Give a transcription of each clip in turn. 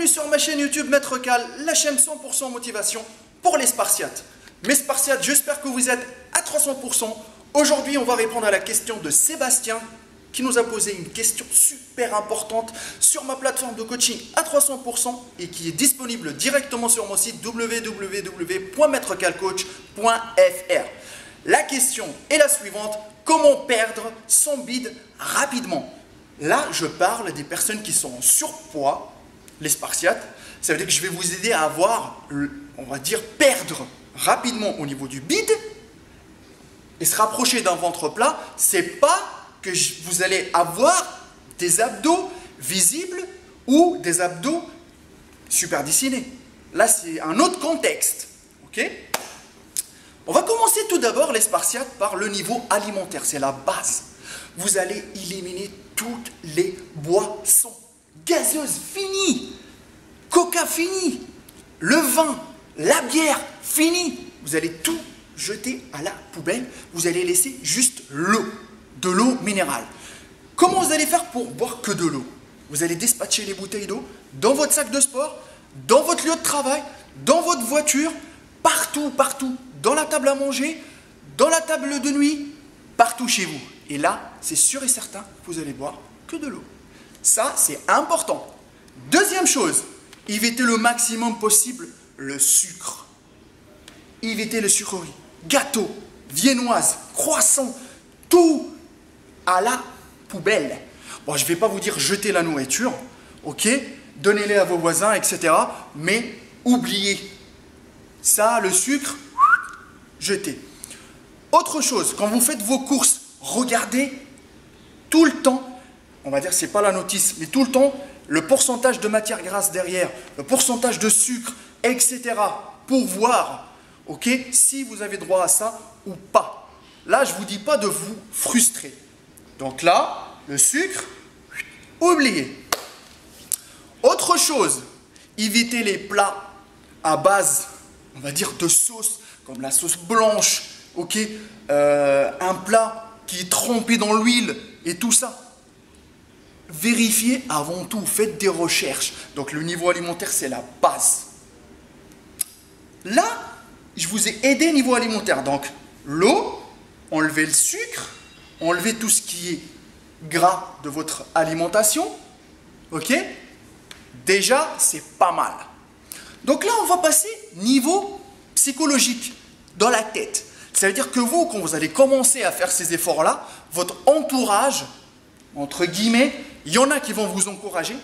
Bienvenue sur ma chaîne YouTube Maître Cal, la chaîne 100% motivation pour les Spartiates. Mes Spartiates, j'espère que vous êtes à 300%. Aujourd'hui, on va répondre à la question de Sébastien qui nous a posé une question super importante sur ma plateforme de coaching à 300% et qui est disponible directement sur mon site www.maîtrecalcoach.fr. La question est la suivante: comment perdre son bide rapidement? Là, je parle des personnes qui sont en surpoids, les Spartiates. Ça veut dire que je vais vous aider à avoir, on va dire, perdre rapidement au niveau du bide et se rapprocher d'un ventre plat. C'est pas que vous allez avoir des abdos visibles ou des abdos super dessinés. Là, c'est un autre contexte. Ok? On va commencer tout d'abord, les Spartiates, par le niveau alimentaire. C'est la base. Vous allez éliminer toutes les boissons gazeuses finies, coca fini, le vin, la bière fini. Vous allez tout jeter à la poubelle. Vous allez laisser juste l'eau, de l'eau minérale. Comment vous allez faire pour boire que de l'eau? Vous allez dispatcher les bouteilles d'eau dans votre sac de sport, dans votre lieu de travail, dans votre voiture, partout, partout, dans la table à manger, dans la table de nuit, partout chez vous. Et là, c'est sûr et certain que vous allez boire que de l'eau. Ça, c'est important. Deuxième chose, évitez le maximum possible le sucre. Évitez les sucreries, gâteaux, viennoises, croissants, tout à la poubelle. Bon, je ne vais pas vous dire jeter la nourriture, ok? Donnez-les à vos voisins, etc. Mais oubliez ça, le sucre, jetez. Autre chose, quand vous faites vos courses, regardez tout le temps, on va dire c'est pas la notice, mais tout le temps, le pourcentage de matière grasse derrière, le pourcentage de sucre, etc. pour voir, ok, si vous avez droit à ça ou pas. Là, je ne vous dis pas de vous frustrer. Donc là, le sucre, oubliez. Autre chose, évitez les plats à base, on va dire, de sauce, comme la sauce blanche, ok, un plat qui est trempé dans l'huile et tout ça. Vérifiez avant tout, faites des recherches. Donc le niveau alimentaire, c'est la base. Là, je vous ai aidé niveau alimentaire. Donc l'eau, enlevez le sucre, enlevez tout ce qui est gras de votre alimentation. Ok? Déjà, c'est pas mal. Donc là, on va passer niveau psychologique, dans la tête. Ça veut dire que vous, quand vous allez commencer à faire ces efforts-là, votre entourage, entre guillemets, il y en a qui vont vous encourager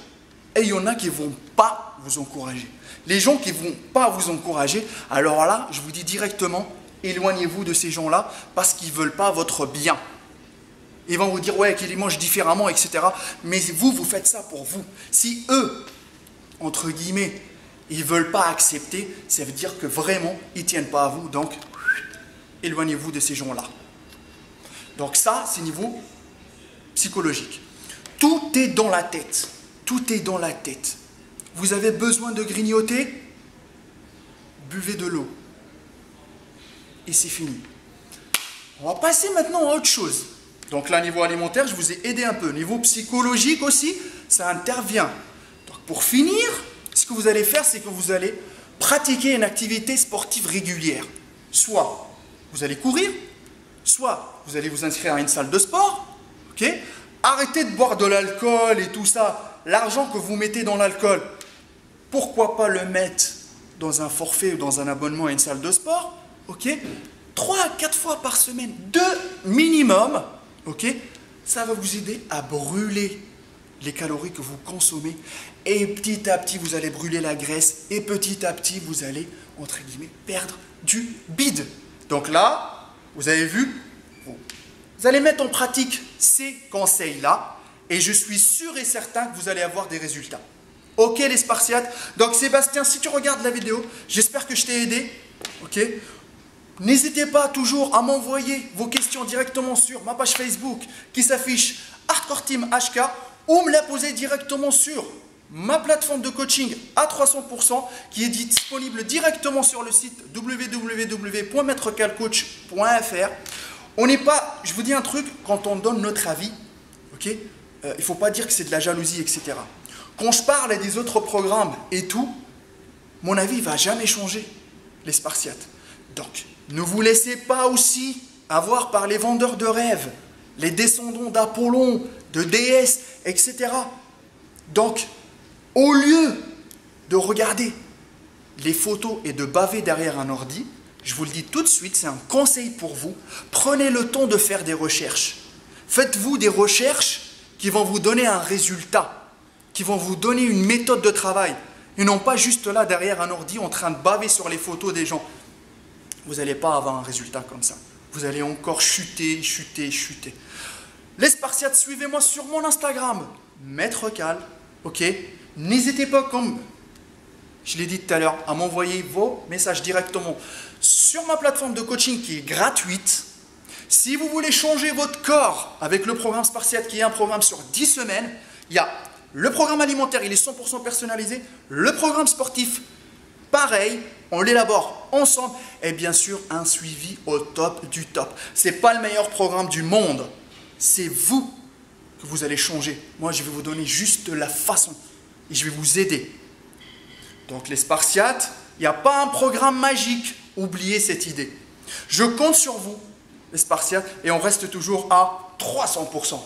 et il y en a qui ne vont pas vous encourager. Les gens qui ne vont pas vous encourager, alors là, je vous dis directement, éloignez-vous de ces gens-là parce qu'ils ne veulent pas votre bien. Ils vont vous dire, ouais, qu'ils mangent différemment, etc. Mais vous, vous faites ça pour vous. Si eux, entre guillemets, ils ne veulent pas accepter, ça veut dire que vraiment, ils ne tiennent pas à vous. Donc, éloignez-vous de ces gens-là. Donc ça, c'est niveau psychologique. Tout est dans la tête. Tout est dans la tête. Vous avez besoin de grignoter, buvez de l'eau. Et c'est fini. On va passer maintenant à autre chose. Donc là, niveau alimentaire, je vous ai aidé un peu. Niveau psychologique aussi, ça intervient. Donc pour finir, ce que vous allez faire, c'est que vous allez pratiquer une activité sportive régulière. Soit vous allez courir, soit vous allez vous inscrire à une salle de sport. Ok? Arrêtez de boire de l'alcool et tout ça. L'argent que vous mettez dans l'alcool, pourquoi pas le mettre dans un forfait ou dans un abonnement à une salle de sport? Ok? 3 à 4 fois par semaine, 2 minimum. Ok? Ça va vous aider à brûler les calories que vous consommez. Et petit à petit, vous allez brûler la graisse. Et petit à petit, vous allez, entre guillemets, perdre du bide. Donc là, vous avez vu, vous allez mettre en pratique ces conseils-là et je suis sûr et certain que vous allez avoir des résultats. Ok les Spartiates? Donc Sébastien, si tu regardes la vidéo, j'espère que je t'ai aidé. Ok? N'hésitez pas toujours à m'envoyer vos questions directement sur ma page Facebook qui s'affiche Hardcore Team HK ou me la poser directement sur ma plateforme de coaching à 300% qui est disponible directement sur le site www.maitrecalcoach.fr. On n'est pas, je vous dis un truc, quand on donne notre avis, ok, il ne faut pas dire que c'est de la jalousie, etc. Quand je parle des autres programmes et tout, mon avis ne va jamais changer, les Spartiates. Donc, ne vous laissez pas aussi avoir par les vendeurs de rêves, les descendants d'Apollon, de déesses, etc. Donc, au lieu de regarder les photos et de baver derrière un ordi, je vous le dis tout de suite, c'est un conseil pour vous, prenez le temps de faire des recherches. Faites-vous des recherches qui vont vous donner un résultat, qui vont vous donner une méthode de travail, et non pas juste là derrière un ordi en train de baver sur les photos des gens. Vous n'allez pas avoir un résultat comme ça. Vous allez encore chuter, chuter, chuter. Les Spartiates, suivez-moi sur mon Instagram, Maître Cal, ok? N'hésitez pas, comme je l'ai dit tout à l'heure, à m'envoyer vos messages directement sur ma plateforme de coaching qui est gratuite. Si vous voulez changer votre corps avec le programme Spartiate, qui est un programme sur 10 semaines, il y a le programme alimentaire, il est 100% personnalisé. Le programme sportif, pareil, on l'élabore ensemble. Et bien sûr, un suivi au top du top. Ce n'est pas le meilleur programme du monde. C'est vous que vous allez changer. Moi, je vais vous donner juste la façon. Et je vais vous aider. Donc les Spartiates, il n'y a pas un programme magique. Oubliez cette idée. Je compte sur vous, les Spartiates, et on reste toujours à 300%.